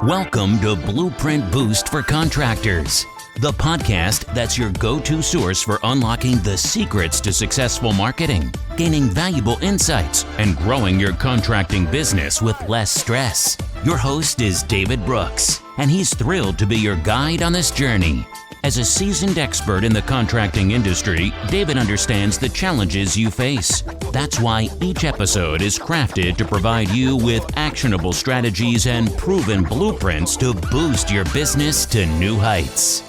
Welcome to Blueprint Boost for Contractors, the podcast that's your go-to source for unlocking the secrets to successful marketing, gaining valuable insights, and growing your contracting business with less stress. Your host is David Brooks, and he's thrilled to be your guide on this journey. As a seasoned expert in the contracting industry, David understands the challenges you face. That's why each episode is crafted to provide you with actionable strategies and proven blueprints to boost your business to new heights.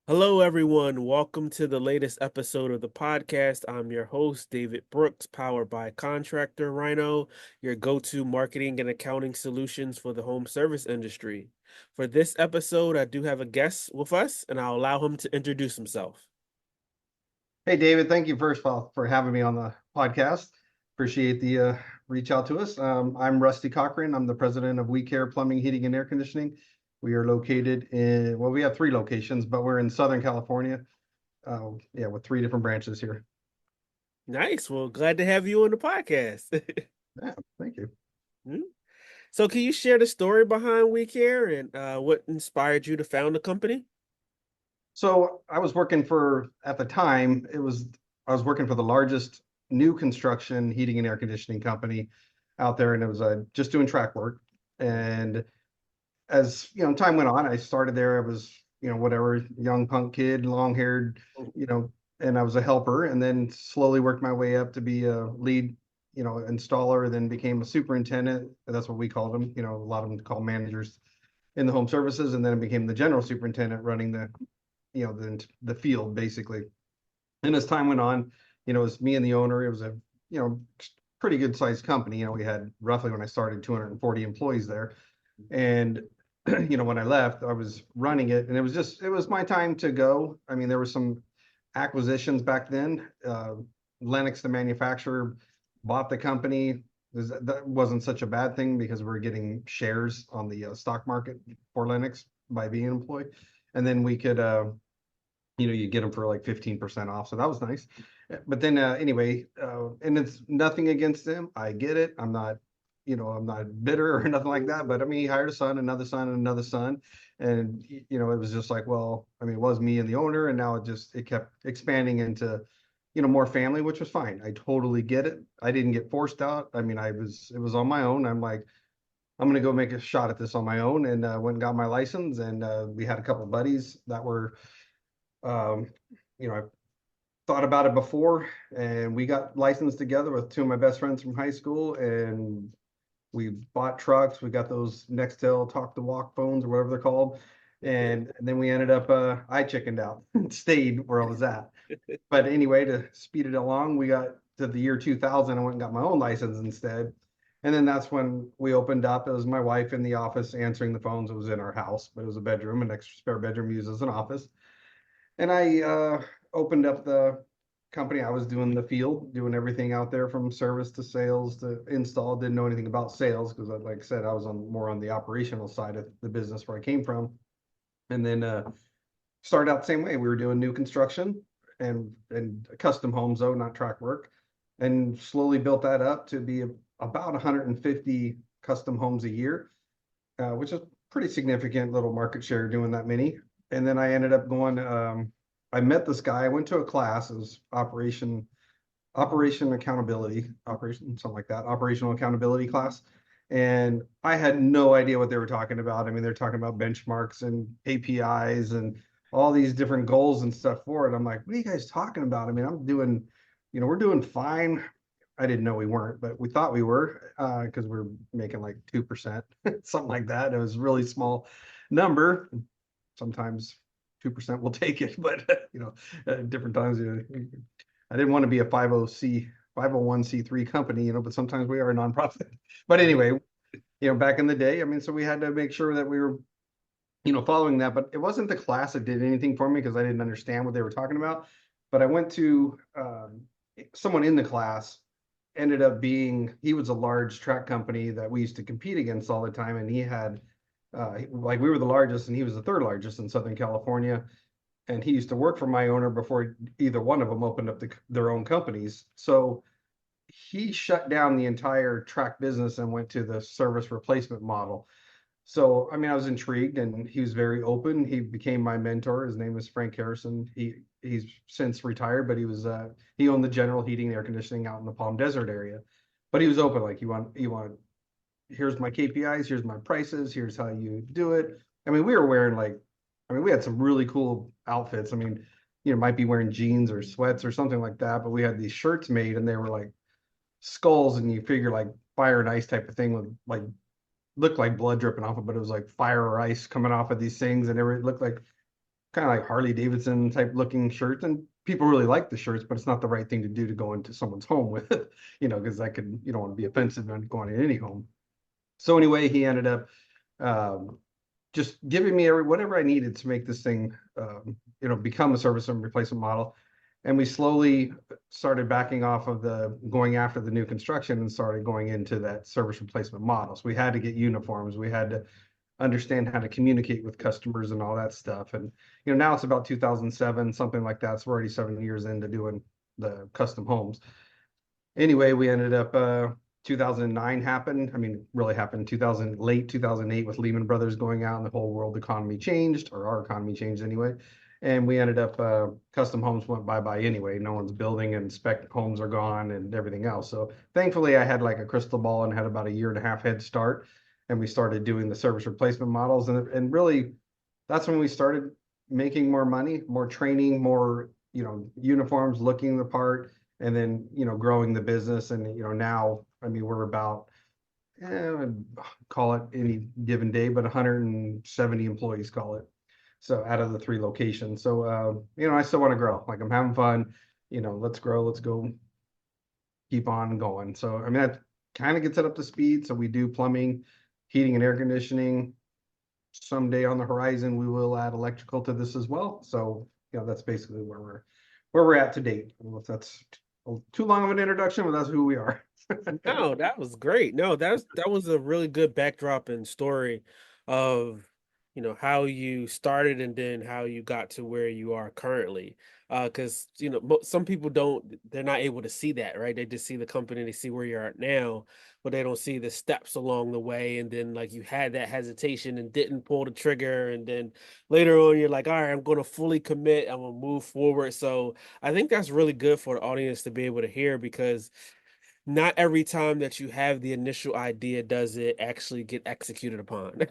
Hello, everyone. Welcome to the latest episode of the podcast. I'm your host, David Brooks, powered by Contractor Rhino, your go-to marketing and accounting solutions for the home service industry. For this episode, I do have a guest with us, and I'll allow him to introduce himself. Hey, David, thank you first of all for having me on the podcast. Appreciate the reach out to us. I'm Rusty Cochran. I'm the president of We Care Plumbing, Heating, and Air Conditioning. We are located in, well, we have 3 locations, but we're in Southern California. With 3 different branches here. Nice. Well, glad to have you on the podcast. Yeah, thank you. So can you share the story behind We Care and what inspired you to found the company? So I was working for, at the time, I was working for the largest new construction heating and air conditioning company out there, and it was just doing track work. And as time went on, I started there. I was, whatever, young punk kid, long haired, and I was a helper, and then slowly worked my way up to be a lead, installer, then became a superintendent. That's what we called them. A lot of them call managers in the home services. And then I became the general superintendent running the field basically. And as time went on, it was me and the owner. It was a, pretty good sized company. We had roughly, when I started, 240 employees there. And when I left, I was running it, and it was my time to go. I mean, there were some acquisitions back then. Lennox, the manufacturer, bought the company. That wasn't such a bad thing because we were getting shares on the stock market for Lennox by being an employee. And then we could, you get them for like 15% off. So that was nice. But then anyway, and it's nothing against them. I get it. I'm not bitter or nothing like that, but I mean, he hired a son, another son, and another son. And, it was just like, well, I mean, it was me and the owner, and now it kept expanding into, more family, which was fine. I totally get it. I didn't get forced out. I mean, it was on my own. I'm like, I'm going to go make a shot at this on my own, and went and got my license. And we had a couple of buddies that were, I thought about it before, and we got licensed together with 2 of my best friends from high school, and we bought trucks. We got those Nextel talk to walk phones or whatever they're called. And then we ended up, I chickened out and stayed where I was at. But anyway, to speed it along, we got to the year 2000. I went and got my own license instead. And then that's when we opened up. It was my wife in the office answering the phones. It was in our house, but it was a bedroom, an extra spare bedroom used as an office. And I opened up the company. I was doing the field, doing everything out there from service to sales to install. Didn't know anything about sales because, like I said, I was more on the operational side of the business where I came from. And then started out the same way. We were doing new construction and custom homes, though, not track work, and slowly built that up to be about 150 custom homes a year, which is pretty significant little market share doing that many. And then I ended up going, I met this guy. I went to a class. It was operational accountability class. And I had no idea what they were talking about. I mean, they're talking about benchmarks and APIs and all these different goals and stuff for it. I'm like, what are you guys talking about? I mean, we're doing fine. I didn't know we weren't, but we thought we were, because we're making like 2%, something like that. It was a really small number. Sometimes 2% will take it, but at different times, I didn't want to be a 501c3 company, but sometimes we are a nonprofit. But anyway, back in the day, I mean, so we had to make sure that we were, following that. But it wasn't the class that did anything for me because I didn't understand what they were talking about. But I went to someone in the class, ended up being, he was a large track company that we used to compete against all the time. And he had, we were the largest and he was the 3rd largest in Southern California. And he used to work for my owner before either one of them opened up their own companies. So he shut down the entire track business and went to the service replacement model. So, I mean, I was intrigued, and he was very open. He became my mentor. His name is Frank Harrison. He's since retired, but he owned the General Heating and Air Conditioning out in the Palm Desert area. But he was open, like, you want here's my KPIs, here's my prices, here's how you do it. I mean, we were wearing like, I mean, we had some really cool outfits. I mean, might be wearing jeans or sweats or something like that, but we had these shirts made, and they were like skulls, and you figure like fire and ice type of thing, with like looked like blood dripping off it, but it was like fire or ice coming off of these things, and it looked like kind of like Harley Davidson type looking shirts. And people really like the shirts, but it's not the right thing to do to go into someone's home with, because you don't want to be offensive and going in any home. So anyway, he ended up um, just giving me whatever I needed to make this thing, become a service and replacement model. And we slowly started backing off of going after the new construction and started going into that service replacement model. So we had to get uniforms. We had to understand how to communicate with customers and all that stuff. And, now it's about 2007, something like that. So we're already 7 years into doing the custom homes. Anyway, we ended up, 2009 happened. I mean, really happened late 2008 with Lehman Brothers going out, and the whole world economy changed, or our economy changed anyway. And we ended up, custom homes went bye-bye anyway. No one's building, and spec homes are gone and everything else. So thankfully I had like a crystal ball and had about a year and a half head start. And we started doing the service replacement models. And really, that's when we started making more money, more training, more, uniforms, looking the part, and then, growing the business. And, now, I mean, we're about, call it any given day, but 170 employees, call it. So out of the 3 locations. So, I still want to grow. Like, I'm having fun, let's grow, let's go keep on going. So, I mean, that kind of gets it up to speed. So we do plumbing, heating and air conditioning. Someday on the horizon, we will add electrical to this as well. So, that's basically where we're at to date. I don't know if that's too long of an introduction, but that's who we are. No, that was great. No, that was a really good backdrop and story of, how you started and then how you got to where you are currently. Because, some people they're not able to see that, right? They just see the company, they see where you're at now, but they don't see the steps along the way. And then like you had that hesitation and didn't pull the trigger. And then later on, you're like, all right, I'm going to fully commit. I'm going to move forward. So I think that's really good for the audience to be able to hear, because not every time that you have the initial idea does it actually get executed upon.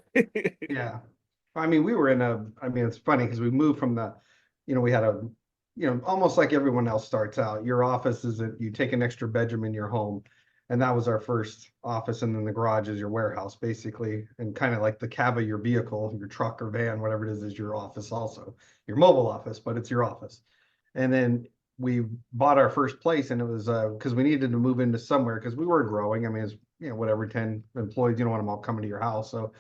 Yeah. I mean, it's funny because we moved from we had almost like everyone else starts out. Your office is that you take an extra bedroom in your home. And that was our first office. And then the garage is your warehouse, basically. And kind of like the cab of your vehicle, your truck or van, whatever it is your office also. Your mobile office, but it's your office. And then we bought our first place, and it was because we needed to move into somewhere because we were growing. I mean, it's whatever, 10 employees, you don't want them all coming to your house. So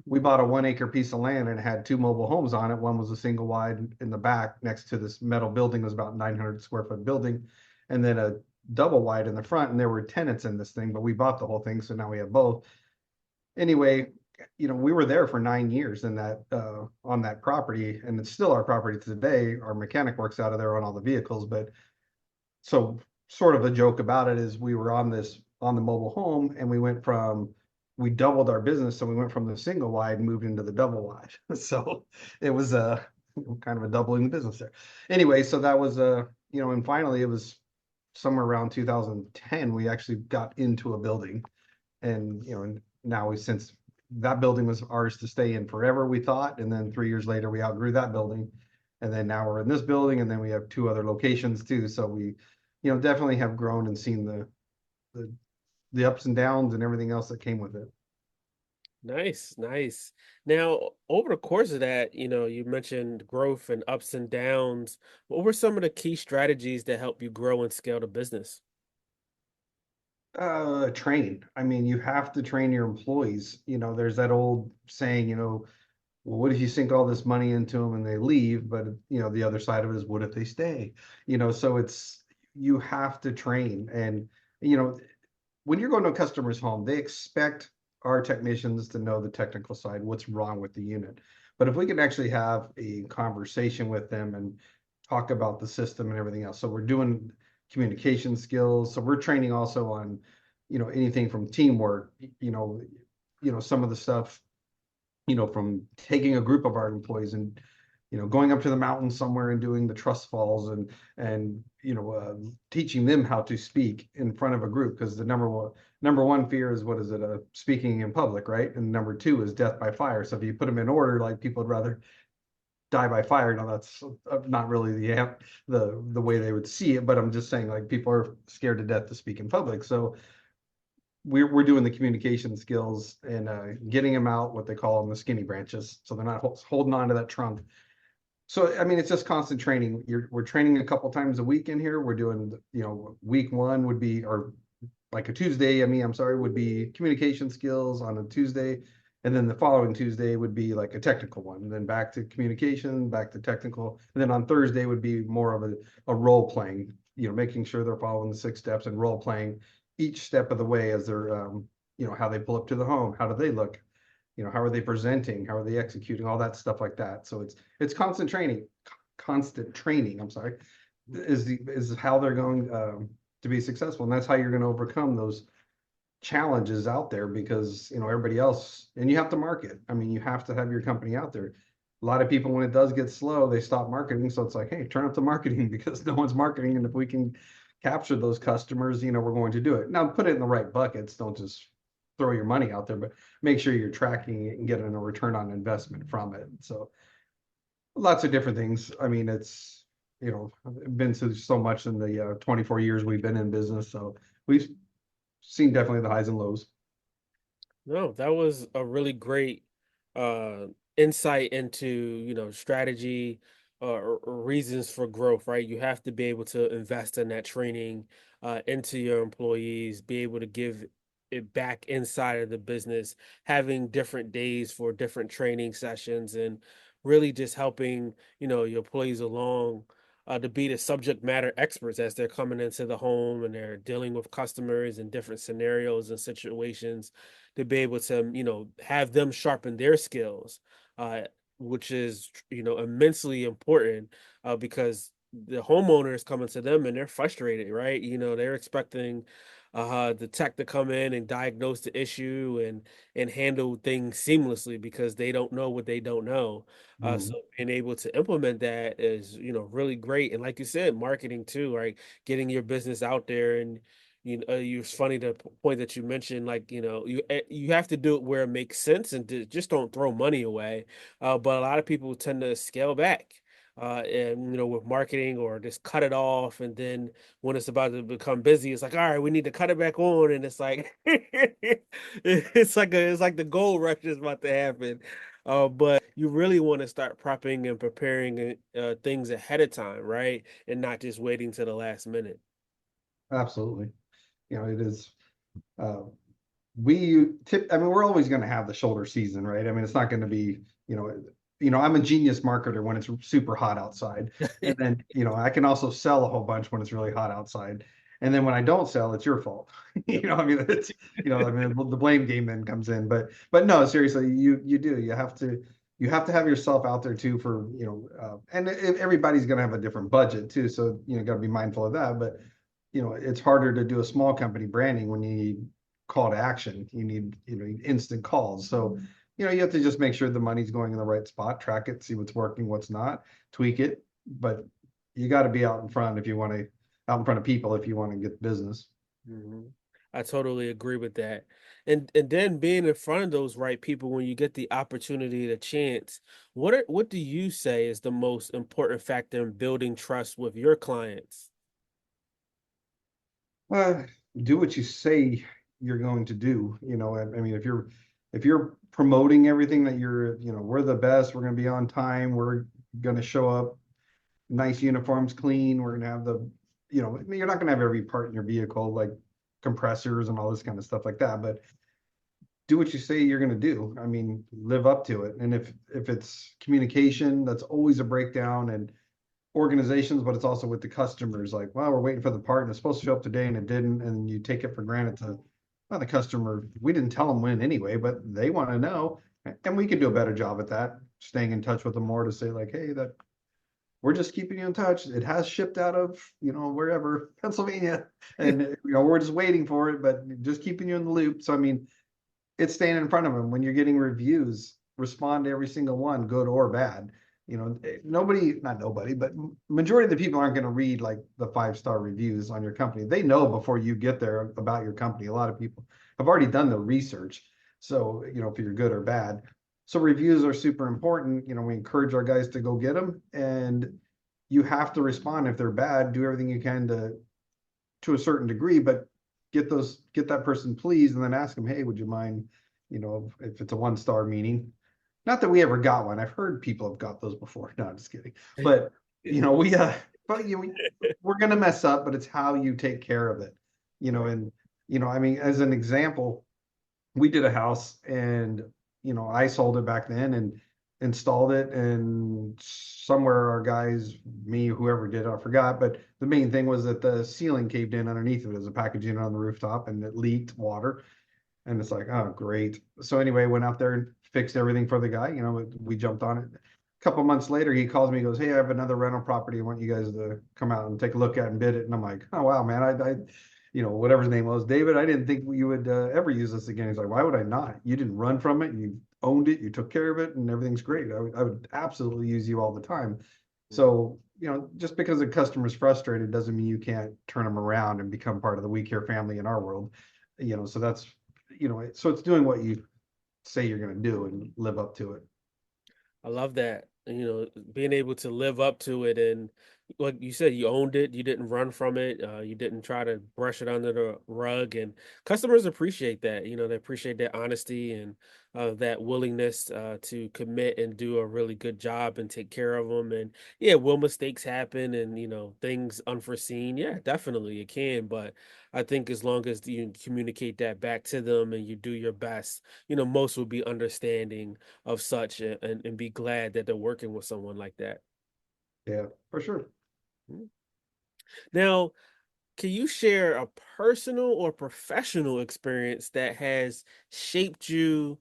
we bought a 1 acre piece of land, and it had 2 mobile homes on it. One was a single wide in the back next to this metal building. It was about 900 square foot building, and then a double wide in the front. And there were tenants in this thing, but we bought the whole thing, so now we have both. Anyway, we were there for 9 years in that on that property, and it's still our property today. Our mechanic works out of there on all the vehicles. But so sort of a joke about it is we were on the mobile home, and we doubled our business. So we went from the single wide and moved into the double wide. So it was kind of a doubling the business there. Anyway, so that was and finally it was somewhere around 2010 we actually got into a building. And now since that building was ours to stay in forever, we thought. And then 3 years later we outgrew that building, and then now we're in this building, and then we have 2 other locations too. So we definitely have grown and seen the ups and downs and everything else that came with it. Nice, nice. Now, over the course of that, you mentioned growth and ups and downs. What were some of the key strategies that help you grow and scale the business? Train. I mean, you have to train your employees. There's that old saying, well, what if you sink all this money into them and they leave? But the other side of it is, what if they stay? So you have to train. And when you're going to a customer's home, they expect our technicians to know the technical side, what's wrong with the unit. But if we can actually have a conversation with them and talk about the system and everything else. So we're doing communication skills. So we're training also on, anything from teamwork, some of the stuff, from taking a group of our employees and, going up to the mountain somewhere and doing the trust falls and teaching them how to speak in front of a group, because the number one fear is, what is it, speaking in public, right? And number two is death by fire. So if you put them in order, like, people would rather die by fire. Now that's not really the way they would see it, but I'm just saying, like, people are scared to death to speak in public. So we're doing the communication skills and getting them out, what they call them, the skinny branches, so they're not holding on to that trunk. So I mean, it's just constant training. We're training a couple times a week in here. We're doing, week one would be, or like a Tuesday, I'm sorry, would be communication skills on a Tuesday. And then the following Tuesday would be like a technical one, and then back to communication, back to technical. And then on Thursday would be more of a role playing, making sure they're following the 6 steps and role playing each step of the way as they're, how they pull up to the home, how do they look, how are they presenting, how are they executing, all that stuff like that. So it's constant training, I'm sorry, is how they're going to be successful. And that's how you're going to overcome those challenges out there, because everybody else, and you have to market. I mean, you have to have your company out there. A lot of people, when it does get slow, they stop marketing. So it's like, hey, turn up the marketing because no one's marketing, and if we can capture those customers, we're going to do it. Now, put it in the right buckets. Don't just throw your money out there, but make sure you're tracking it and getting a return on investment from it. So lots of different things. I mean, it's, I've been through so much in the 24 years we've been in business. So we've seen definitely the highs and lows. No, that was a really great insight into, strategy or reasons for growth, right? You have to be able to invest in that training into your employees, be able to give it back inside of the business, having different days for different training sessions, and really just helping, your employees along to be the subject matter experts as they're coming into the home and they're dealing with customers in different scenarios and situations, to be able to, have them sharpen their skills, uh, which is, immensely important because the homeowner is coming to them and they're frustrated, right? They're expecting the tech to come in and diagnose the issue and handle things seamlessly because they don't know what they don't know. So being able to implement that is, really great. And like you said, marketing too, right? Getting your business out there. And it's funny the point that you mentioned, like, you have to do it where it makes sense and just don't throw money away. But a lot of people tend to scale back. And with marketing, or just cut it off, and then when it's about to become busy, it's like, all right, we need to cut it back on, and it's like it's like the gold rush is about to happen. But you really want to start prepping and preparing things ahead of time, right? And not just waiting to the last minute. Absolutely. It is, uh, I mean, we're always going to have the shoulder season, right? I mean, it's not going to be, I'm a genius marketer when it's super hot outside. And then, I can also sell a whole bunch when it's really hot outside. And then when I don't sell, it's your fault. I mean, it's, the blame game then comes in, but no, seriously, you have to have yourself out there too for, and everybody's going to have a different budget too. So, got to be mindful of that. But, it's harder to do a small company branding when you need call to action. You need, instant calls. So, you have to just make sure the money's going in the right spot, track it, see what's working, what's not, tweak it. But you got to be out in front out in front of people if you want to get business. Mm-hmm. I totally agree with that. And then being in front of those right people when you get the opportunity, the chance, what do you say is the most important factor in building trust with your clients? Do what you say you're going to do. I mean, if you're promoting everything that we're the best, we're going to be on time, we're going to show up, nice uniforms, clean, we're going to have I mean, you're not going to have every part in your vehicle, like compressors and all this kind of stuff like that, but do what you say you're going to do. I mean, live up to it. And if it's communication, that's always a breakdown, and organizations, but it's also with the customers. Like, well, we're waiting for the part and it's supposed to show up today and it didn't, and you take it for granted to, well, the customer, we didn't tell them when anyway, but they want to know, and we could do a better job at that, staying in touch with them more to say, like, hey, that we're just keeping you in touch. It has shipped out of, wherever, Pennsylvania, and, we're just waiting for it, but just keeping you in the loop. So, I mean, it's staying in front of them. When you're getting reviews, respond to every single one, good or bad. Not nobody, but majority of the people aren't going to read like the 5-star reviews on your company. They know before you get there about your company. A lot of people have already done the research. So, if you're good or bad. So reviews are super important. We encourage our guys to go get them, and you have to respond. If they're bad, do everything you can to a certain degree, but get that person pleased, and then ask them, hey, would you mind, if it's a 1-star meaning. Not that we ever got one. I've heard people have got those before. No, I'm just kidding. But we're gonna mess up, but it's how you take care of it. And I mean, as an example, we did a house, and I sold it back then and installed it, and somewhere our guys, me, whoever did it, I forgot, but the main thing was that the ceiling caved in underneath it. It was a package unit on the rooftop, and it leaked water. And it's like, oh, great. So anyway, went out there and fixed everything for the guy. We jumped on it. A couple months later, he calls me, he goes, hey, I have another rental property. I want you guys to come out and take a look at and bid it. And I'm like, oh, wow, man. I whatever his name was, David, I didn't think you would ever use this again. He's like, why would I not? You didn't run from it. You owned it. You took care of it, and everything's great. I would absolutely use you all the time. So, just because a customer's frustrated doesn't mean you can't turn them around and become part of the We Care family in our world. So that's, so it's doing what you say you're going to do and live up to it. I love that. Being able to live up to it, and like you said, you owned it. You didn't run from it. You didn't try to brush it under the rug. And customers appreciate that. They appreciate that honesty and that willingness to commit and do a really good job and take care of them. And yeah, will mistakes happen and things unforeseen? Yeah, definitely it can. But I think as long as you communicate that back to them and you do your best, most will be understanding of such and be glad that they're working with someone like that. Yeah, for sure. Now, can you share a personal or professional experience that has shaped you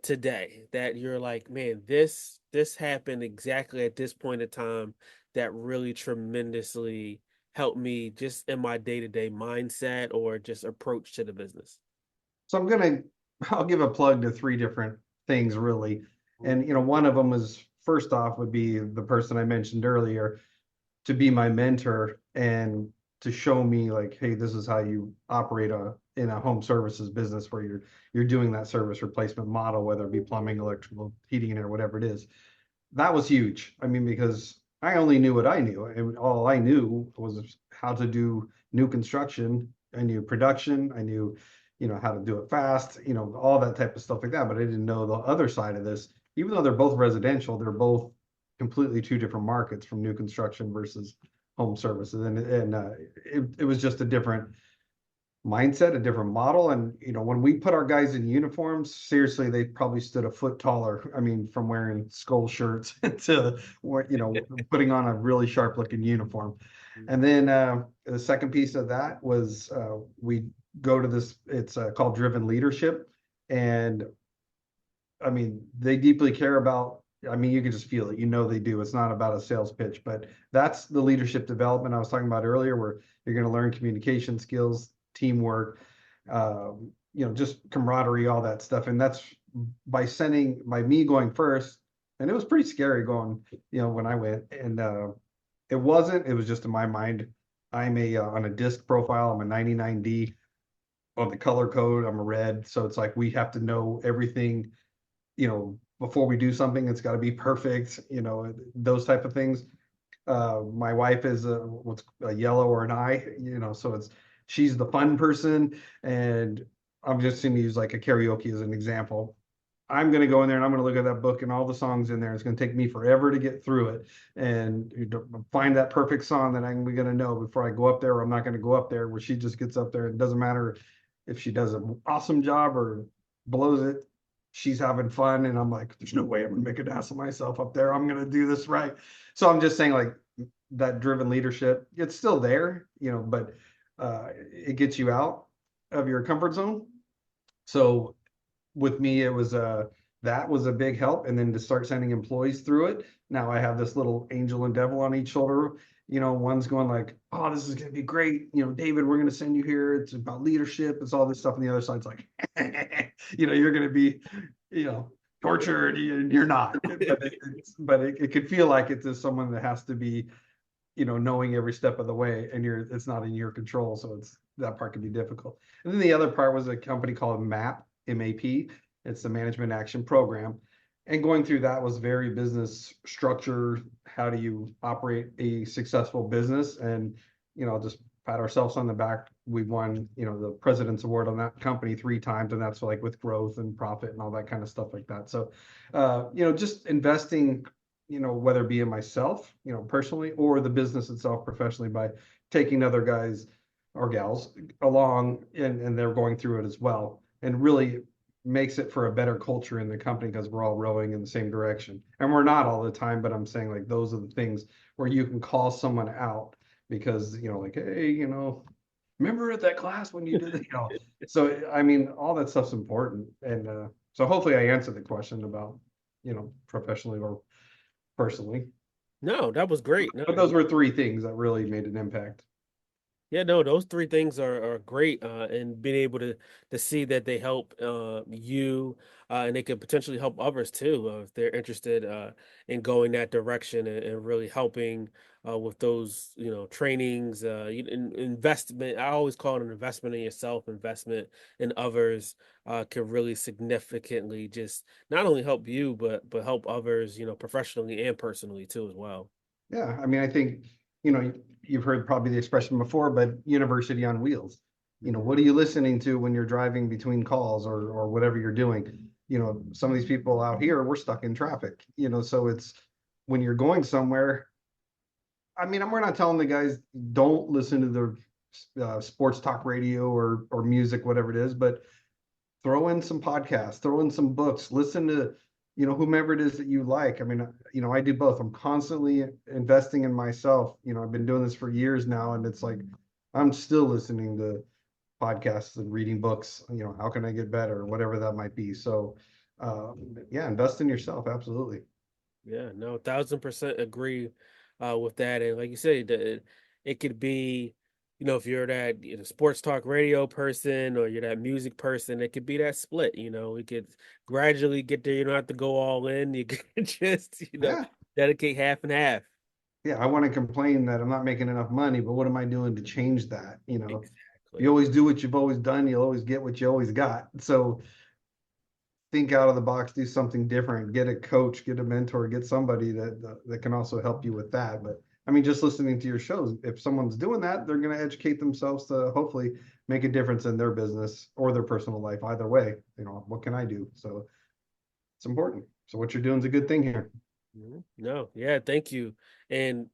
today, that you're like, man, this happened exactly at this point in time that really tremendously helped me just in my day-to-day mindset or just approach to the business? So I'll give a plug to 3 different things really. And, one of them is, first off, would be the person I mentioned earlier, to be my mentor and to show me like, hey, this is how you operate in a home services business where you're doing that service replacement model, whether it be plumbing, electrical, heating and air, whatever it is. That was huge. I mean, because I only knew what I knew, and all I knew was how to do new construction. I knew production. I knew, how to do it fast, all that type of stuff like that. But I didn't know the other side of this. Even though they're both residential, they're both completely 2 different markets, from new construction versus home services. And it was just a different mindset, a different model. And, when we put our guys in uniforms, seriously, they probably stood a foot taller. I mean, from wearing skull shirts to, putting on a really sharp looking uniform. And then the second piece of that was we go to this, it's called Driven Leadership. And I mean, they deeply care about, I mean, you can just feel it, they do. It's not about a sales pitch, but that's the leadership development I was talking about earlier, where you're going to learn communication skills, teamwork, just camaraderie, all that stuff. And that's by me going first. And it was pretty scary going, when I went, and it was just in my mind. I'm on a disc profile, I'm a 99D on the color code. I'm a red. So it's like, we have to know everything, before we do something. It's got to be perfect, those type of things. My wife is what's a yellow or an I, so she's the fun person. And I'm just going to use like a karaoke as an example. I'm going to go in there and I'm going to look at that book and all the songs in there. It's going to take me forever to get through it and find that perfect song that I'm going to know before I go up there, or I'm not going to go up there, where she just gets up there. It doesn't matter if she does an awesome job or blows it. She's having fun. And I'm like, there's no way I'm going to make an ass of myself up there. I'm going to do this right. So I'm just saying, like, that driven leadership, it's still there, but it gets you out of your comfort zone. So with me, it was that was a big help. And then to start sending employees through it, now I have this little angel and devil on each shoulder. One's going like, oh, this is going to be great. David, we're going to send you here. It's about leadership. It's all this stuff. And the other side's like, you're going to be, tortured. You're not. But it could feel like it's just someone that has to be, knowing every step of the way, and it's not in your control. So that part can be difficult. And then the other part was a company called MAP, M-A-P. It's the Management Action Program. And going through that was very business structure. How do you operate a successful business? And, just pat ourselves on the back. We won, the President's Award on that company 3 times. And that's like with growth and profit and all that kind of stuff like that. So, just investing, whether it be in myself, personally, or the business itself professionally, by taking other guys or gals along and they're going through it as well. And really makes it for a better culture in the company because we're all rowing in the same direction. And we're not all the time, but I'm saying like those are the things where you can call someone out because, like, hey, remember at that class when you did, so I mean, all that stuff's important. And so hopefully I answered the question about, professionally or personally. No, that was great. No, But those were 3 things that really made an impact. yeah, no, those 3 things are great, and being able to see that they help you, and they could potentially help others too, if they're interested in going that direction, and really helping with those trainings, investment. I always call it an investment in yourself, investment in others, can really significantly just not only help you but help others, professionally and personally too as well. Yeah, I mean, I think, you've heard probably the expression before, but university on wheels. What are you listening to when you're driving between calls or whatever you're doing? Some of these people out here, we're stuck in traffic, so it's when you're going somewhere. I mean, we're not telling the guys don't listen to the sports talk radio or music, whatever it is, but throw in some podcasts, throw in some books, listen to, whomever it is that you like. I mean, I do both. I'm constantly investing in myself. I've been doing this for years now, and it's like, I'm still listening to podcasts and reading books, how can I get better, whatever that might be. So, yeah, invest in yourself. Absolutely. Yeah, no, 1,000% agree with that. And like you said, it could be, if you're that sports talk radio person or you're that music person, it could be that split. We could gradually get there. You don't have to go all in. You could just, Yeah. dedicate half and half. Yeah. I want to complain that I'm not making enough money, but what am I doing to change that? You Exactly. always do what you've always done. You'll always get what you always got. So think out of the box, do something different, get a coach, get a mentor, get somebody that can also help you with that. But I mean, just listening to your shows, if someone's doing that, they're going to educate themselves to hopefully make a difference in their business or their personal life. Either way, what can I do? So it's important. So what you're doing is a good thing here. No, yeah, thank you. And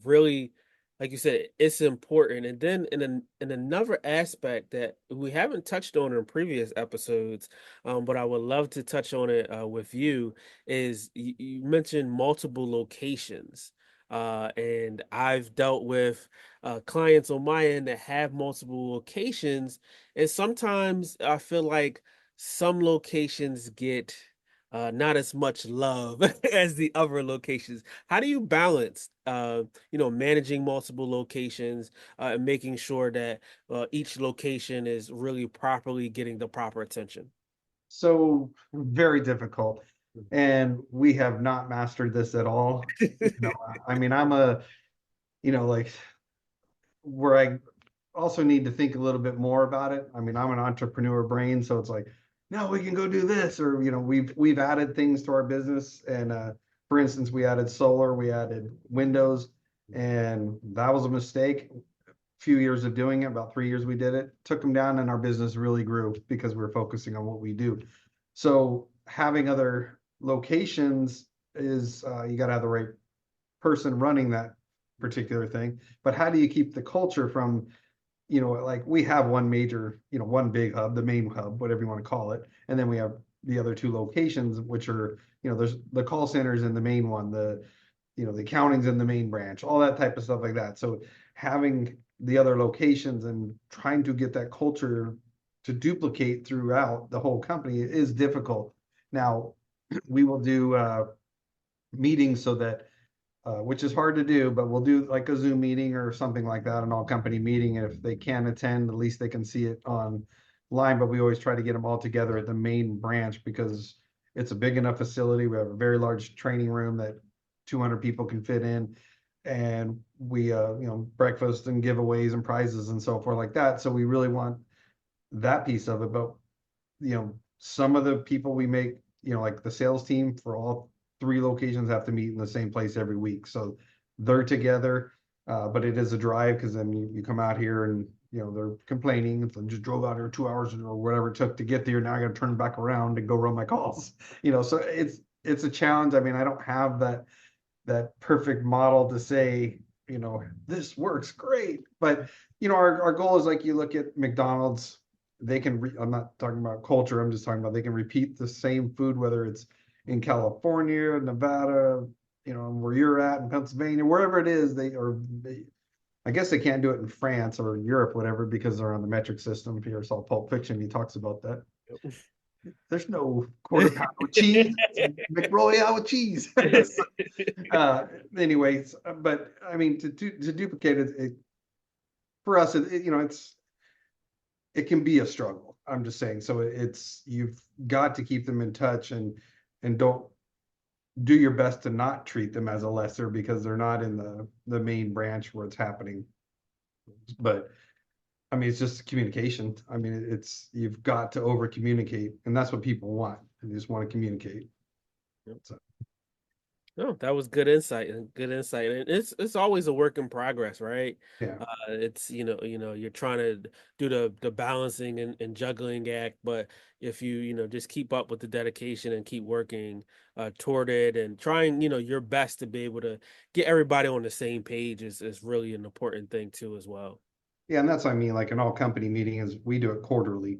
really, like you said, it's important. And then in another aspect that we haven't touched on in previous episodes, but I would love to touch on it with you, is you mentioned multiple locations. And I've dealt with clients on my end that have multiple locations, and sometimes I feel like some locations get not as much love as the other locations. How do you balance, managing multiple locations, and making sure that each location is really properly getting the proper attention? So very difficult. And we have not mastered this at all. I mean, I'm like where I also need to think a little bit more about it. I mean, I'm an entrepreneur brain, so it's like, no, we can go do this, or we've added things to our business. And for instance, we added solar, we added windows, and that was a mistake. Few years of doing it, about 3 years we did it, took them down, and our business really grew because we were focusing on what we do. So having other locations is you got to have the right person running that particular thing. But how do you keep the culture from, like we have one major, one big hub, the main hub, whatever you want to call it. And then we have the other 2 locations, which are, there's the call centers in the main one, the accounting's in the main branch, all that type of stuff like that. So having the other locations and trying to get that culture to duplicate throughout the whole company is difficult. Now, we will do meetings so that which is hard to do, but we'll do like a Zoom meeting or something like that, an all company meeting. And if they can attend, at least they can see it online. But we always try to get them all together at the main branch because it's a big enough facility. We have a very large training room that 200 people can fit in. And we, breakfast and giveaways and prizes and so forth like that. So we really want that piece of it. But, some of the people we make, like the sales team for all 3 locations have to meet in the same place every week. So they're together, but it is a drive because then you come out here and, they're complaining. If I just drove out here 2 hours or whatever it took to get there. Now I got to turn back around and go run my calls, so it's a challenge. I mean, I don't have that perfect model to say, this works great. But, our goal is like you look at McDonald's, they can, I'm not talking about culture, I'm just talking about they can repeat the same food, whether it's in California, Nevada, where you're at in Pennsylvania, wherever it is, I guess they can't do it in France or Europe, whatever, because they're on the metric system. If you ever saw Pulp Fiction, he talks about that. There's no quarter pound with cheese, McRoyale with cheese. Anyways, but I mean, to duplicate it, for us, it can be a struggle. I'm just saying. So you've got to keep them in touch and don't do your best to not treat them as a lesser because they're not in the main branch where it's happening. But I mean, it's just communication. I mean, you've got to over communicate, and that's what people want. They just want to communicate. Yep. So. No, that was good insight and it's always a work in progress, right? Yeah. It's you're trying to do the balancing and juggling act, but if you just keep up with the dedication and keep working toward it and trying your best to be able to get everybody on the same page is really an important thing too as well. Yeah, and that's what I mean. Like an all company meeting is we do it quarterly.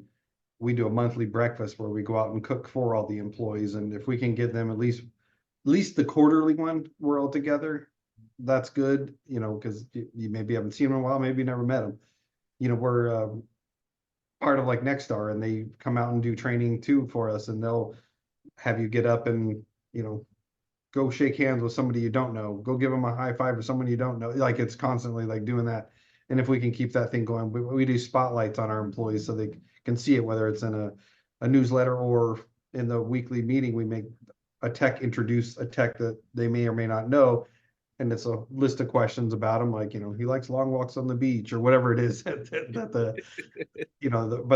We do a monthly breakfast where we go out and cook for all the employees, and if we can get them at least the quarterly one, we're all together. That's good, because you maybe haven't seen them in a while, maybe you never met them. We're part of like Nexstar, and they come out and do training too for us, and they'll have you get up and go shake hands with somebody you don't know, go give them a high five with someone you don't know. Like it's constantly like doing that. And if we can keep that thing going, we do spotlights on our employees so they can see it, whether it's in a newsletter or in the weekly meeting. We make a tech introduce a tech that they may or may not know, and it's a list of questions about him, like he likes long walks on the beach or whatever it is but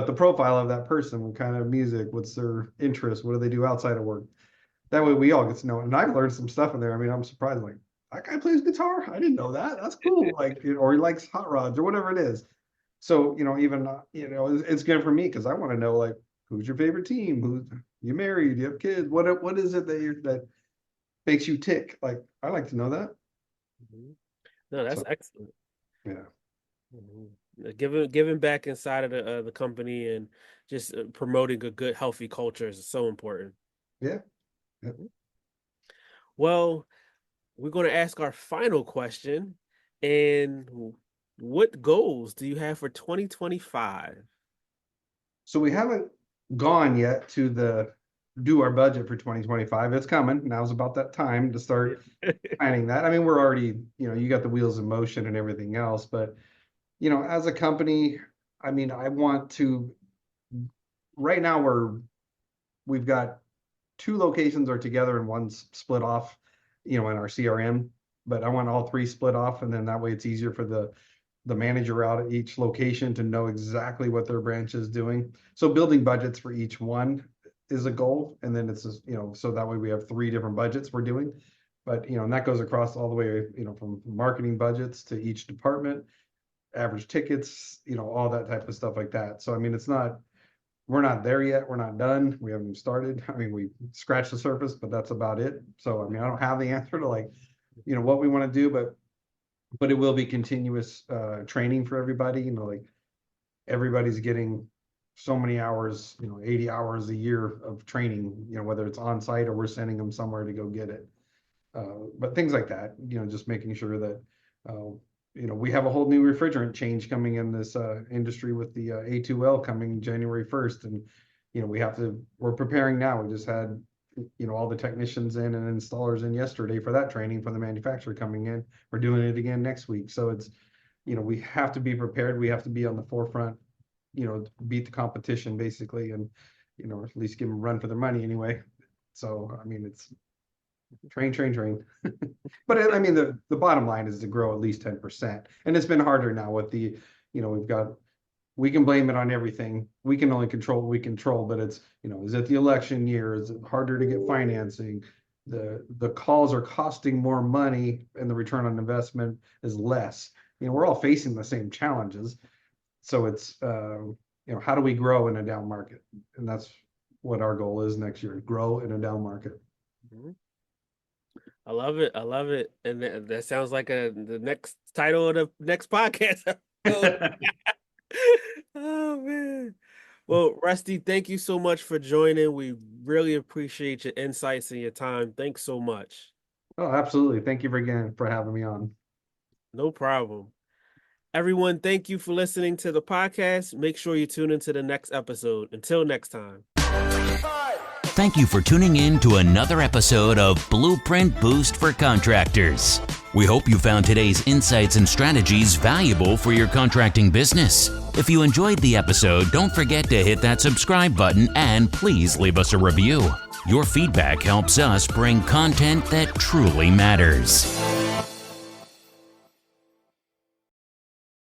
the profile of that person, what kind of music, what's their interest, what do they do outside of work. That way we all get to know. And I've learned some stuff in there. I mean, I'm surprised, like, that guy plays guitar, I didn't know that, that's cool. Like, or he likes hot rods or whatever it is. So even it's good for me because I want to know, like, who's your favorite team, who's you married, you have kids, what is it that makes you tick? Like, I like to know that. No, that's excellent. Yeah. Giving back inside of the company and just promoting a good, healthy culture is so important. Yeah. Yep. Well, we're going to ask our final question. And what goals do you have for 2025? So we haven't gone yet to do our budget for 2025. It's coming. Now's about that time to start planning that. I mean, we're already, you got the wheels in motion and everything else, but as a company, I mean, I want to, right now we've got 2 locations are together and one's split off, in our CRM, but I want all 3 split off. And then that way it's easier for the manager out at each location to know exactly what their branch is doing. So building budgets for each one is a goal. And then it's just, so that way we have 3 different budgets we're doing. But, and that goes across all the way, from marketing budgets to each department, average tickets, all that type of stuff like that. So, I mean, we're not there yet. We're not done. We haven't started. I mean, we scratched the surface, but that's about it. So, I mean, I don't have the answer to like, what we want to do, but it will be continuous training for everybody. Like everybody's getting so many hours, 80 hours a year of training, whether it's on site or we're sending them somewhere to go get it. But things like that, just making sure that, we have a whole new refrigerant change coming in this industry with the A2L coming January 1st. And, we're preparing now. We just had, all the technicians in and installers in yesterday for that training from the manufacturer coming in. We're doing it again next week. So it's, we have to be prepared. We have to be on the forefront, beat the competition basically, and, at least give them a run for their money anyway. So, I mean, it's train. But I mean, the bottom line is to grow at least 10%. And it's been harder now with we can blame it on everything. We can only control what we control, but it's, is it the election year? Is it harder to get financing? The calls are costing more money and the return on investment is less. We're all facing the same challenges. So it's, how do we grow in a down market? And that's what our goal is next year, grow in a down market. Mm-hmm. I love it. And that sounds like the next title of the next podcast. Oh man. Well, Rusty, thank you so much for joining. We really appreciate your insights and your time. Thanks so much. Oh, absolutely. Thank you again for having me on. No problem. Everyone, thank you for listening to the podcast. Make sure you tune into the next episode. Until next time. Thank you for tuning in to another episode of Blueprint Boost for Contractors. We hope you found today's insights and strategies valuable for your contracting business. If you enjoyed the episode, don't forget to hit that subscribe button and please leave us a review. Your feedback helps us bring content that truly matters.